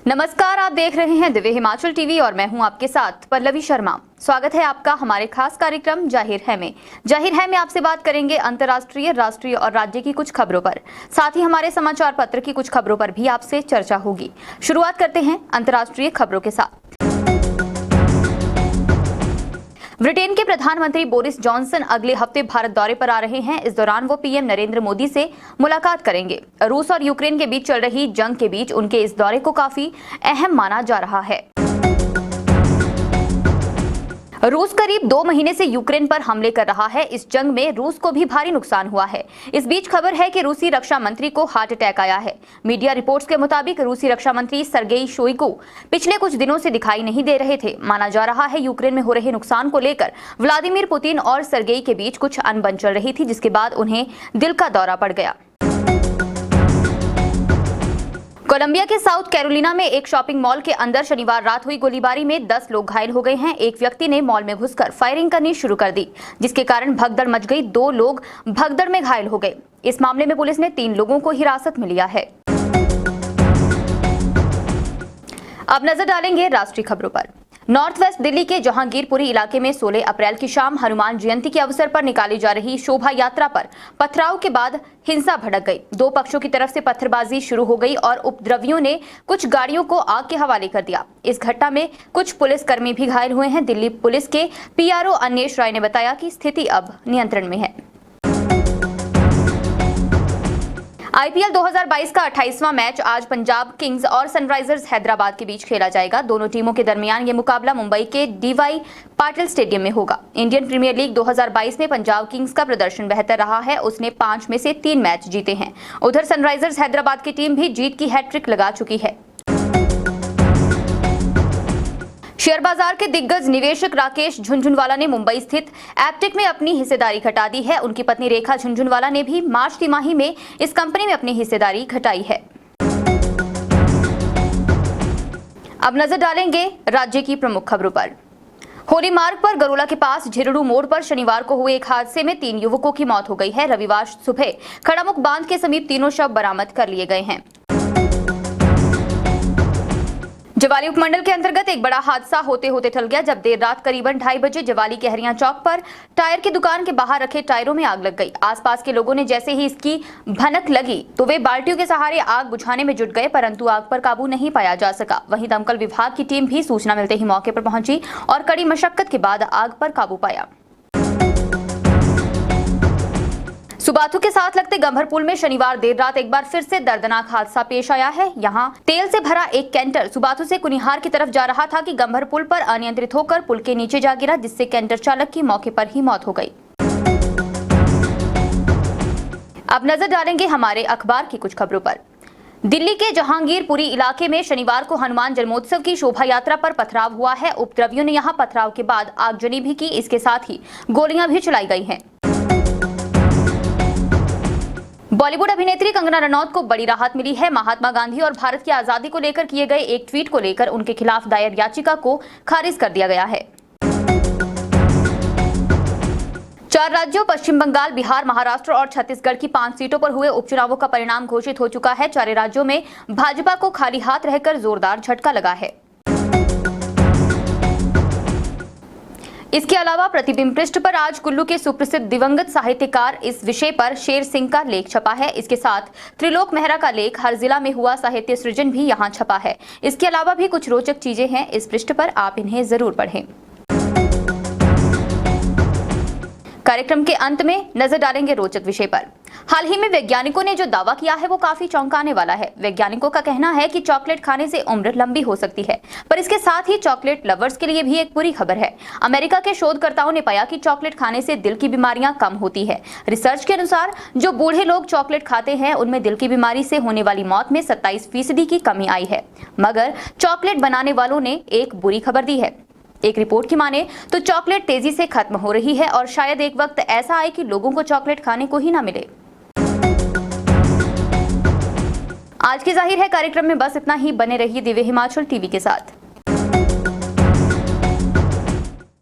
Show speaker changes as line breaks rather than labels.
नमस्कार, आप देख रहे हैं दिव्य हिमाचल टीवी और मैं हूं आपके साथ पल्लवी शर्मा। स्वागत है आपका हमारे खास कार्यक्रम जाहिर है में। जाहिर है में आपसे बात करेंगे अंतर्राष्ट्रीय, राष्ट्रीय और राज्य की कुछ खबरों पर। साथ ही हमारे समाचार पत्र की कुछ खबरों पर भी आपसे चर्चा होगी। शुरुआत करते हैं अंतर्राष्ट्रीय खबरों के साथ। ब्रिटेन के प्रधानमंत्री बोरिस जॉनसन अगले हफ्ते भारत दौरे पर आ रहे हैं। इस दौरान वो पीएम नरेंद्र मोदी से मुलाकात करेंगे। रूस और यूक्रेन के बीच चल रही जंग के बीच उनके इस दौरे को काफी अहम माना जा रहा है। रूस करीब 2 महीने से यूक्रेन पर हमले कर रहा है। इस जंग में रूस को भी भारी नुकसान हुआ है। इस बीच खबर है कि रूसी रक्षा मंत्री को हार्ट अटैक आया है। मीडिया रिपोर्ट्स के मुताबिक रूसी रक्षा मंत्री सर्गेई शोइगु पिछले कुछ दिनों से दिखाई नहीं दे रहे थे। माना जा रहा है यूक्रेन में हो रहे नुकसान को लेकर व्लादिमीर पुतिन और सर्गेई के बीच कुछ अनबन चल रही थी, जिसके बाद उन्हें दिल का दौरा पड़ गया। कोलंबिया के साउथ कैरोलिना में एक शॉपिंग मॉल के अंदर शनिवार रात हुई गोलीबारी में 10 लोग घायल हो गए हैं। एक व्यक्ति ने मॉल में घुसकर फायरिंग करनी शुरू कर दी, जिसके कारण भगदड़ मच गई। 2 लोग भगदड़ में घायल हो गए। इस मामले में पुलिस ने 3 लोगों को हिरासत में लिया है। अब नजर डालेंगे राष्ट्रीय खबरों पर। नॉर्थ वेस्ट दिल्ली के जहांगीरपुरी इलाके में 16 अप्रैल की शाम हनुमान जयंती के अवसर पर निकाली जा रही शोभा यात्रा पर पथराव के बाद हिंसा भड़क गई। 2 पक्षों की तरफ से पत्थरबाजी शुरू हो गई और उपद्रवियों ने कुछ गाड़ियों को आग के हवाले कर दिया। इस घटना में कुछ पुलिसकर्मी भी घायल हुए हैं। दिल्ली पुलिस के पीआरओ अन्वेष राय ने बताया कि स्थिति अब नियंत्रण में है। आईपीएल 2022 का 28वां मैच आज पंजाब किंग्स और सनराइजर्स हैदराबाद के बीच खेला जाएगा। दोनों टीमों के दरमियान ये मुकाबला मुंबई के डीवाई पाटिल स्टेडियम में होगा। इंडियन प्रीमियर लीग 2022 में पंजाब किंग्स का प्रदर्शन बेहतर रहा है। उसने 5 में से 3 मैच जीते हैं। उधर सनराइजर्स हैदराबाद की टीम भी जीत की हैट्रिक लगा चुकी है। शेयर बाजार के दिग्गज निवेशक राकेश झुनझुनवाला ने मुंबई स्थित एप्टेक में अपनी हिस्सेदारी घटा दी है। उनकी पत्नी रेखा झुनझुनवाला ने भी मार्च तिमाही में इस कंपनी में अपनी हिस्सेदारी घटाई है। अब नजर डालेंगे राज्य की प्रमुख खबरों पर। होली मार्ग पर गरोला के पास झिरड़ू मोड़ पर शनिवार को हुए एक हादसे में 3 युवकों की मौत हो गई है। रविवार सुबह खड़ामुख बांध के समीप तीनों शव बरामद कर लिए गए हैं। जवाली उपमंडल के अंतर्गत एक बड़ा हादसा होते होते टल गया जब देर रात करीबन 2:30 बजे जवाली के हरियां चौक पर टायर की दुकान के बाहर रखे टायरों में आग लग गई। आसपास के लोगों ने जैसे ही इसकी भनक लगी तो वे बाल्टियों के सहारे आग बुझाने में जुट गए, परंतु आग पर काबू नहीं पाया जा सका। वहीं दमकल विभाग की टीम भी सूचना मिलते ही मौके पर पहुंची और कड़ी मशक्कत के बाद आग पर काबू पाया। सुबाथू के साथ लगते गंभर पुल में शनिवार देर रात एक बार फिर से दर्दनाक हादसा पेश आया है। यहां तेल से भरा एक कैंटर सुबाथू से कुनिहार की तरफ जा रहा था कि गंभर पुल पर अनियंत्रित होकर पुल के नीचे जा गिरा, जिससे कैंटर चालक की मौके पर ही मौत हो गई। अब नजर डालेंगे हमारे अखबार की कुछ खबरों पर। दिल्ली के जहांगीरपुरी इलाके में शनिवार को हनुमान जन्मोत्सव की शोभा यात्रा पर पथराव हुआ है। उपद्रवियों ने यहां पथराव के बाद आगजनी भी की। इसके साथ ही गोलियां भी चलाई गई हैं। बॉलीवुड अभिनेत्री कंगना रनौत को बड़ी राहत मिली है। महात्मा गांधी और भारत की आजादी को लेकर किए गए एक ट्वीट को लेकर उनके खिलाफ दायर याचिका को खारिज कर दिया गया है। 4 राज्यों पश्चिम बंगाल, बिहार, महाराष्ट्र और छत्तीसगढ़ की 5 सीटों पर हुए उपचुनावों का परिणाम घोषित हो चुका है। 4 राज्यों में भाजपा को खाली हाथ रहकर जोरदार झटका लगा है। इसके अलावा प्रतिबिंब पृष्ठ पर आज कुल्लू के सुप्रसिद्ध दिवंगत साहित्यकार इस विषय पर शेर सिंह का लेख छपा है। इसके साथ त्रिलोक मेहरा का लेख हर जिला में हुआ साहित्य सृजन भी यहां छपा है। इसके अलावा भी कुछ रोचक चीजें हैं इस पृष्ठ पर, आप इन्हें जरूर पढ़ें। कार्यक्रम के अंत में नजर डालेंगे रोचक विषय पर। हाल ही में वैज्ञानिकों ने जो दावा किया है वो काफी चौंकाने वाला है। वैज्ञानिकों का कहना है कि चॉकलेट खाने से उम्र लंबी हो सकती है, पर इसके साथ ही चॉकलेट लवर्स के लिए भी एक बुरी खबर है। अमेरिका के शोधकर्ताओं ने पाया कि चॉकलेट खाने से दिल की बीमारियां कम होती है। रिसर्च के अनुसार जो बूढ़े लोग चॉकलेट खाते हैं उनमें दिल की बीमारी से होने वाली मौत में 27% की कमी आई है। मगर चॉकलेट बनाने वालों ने एक बुरी खबर दी है। एक रिपोर्ट की माने तो चॉकलेट तेजी से खत्म हो रही है और शायद एक वक्त ऐसा आए कि लोगों को चॉकलेट खाने को ही ना मिले। आज की जाहिर है कार्यक्रम में बस इतना ही। बने रहिए दिव्य हिमाचल टीवी के साथ।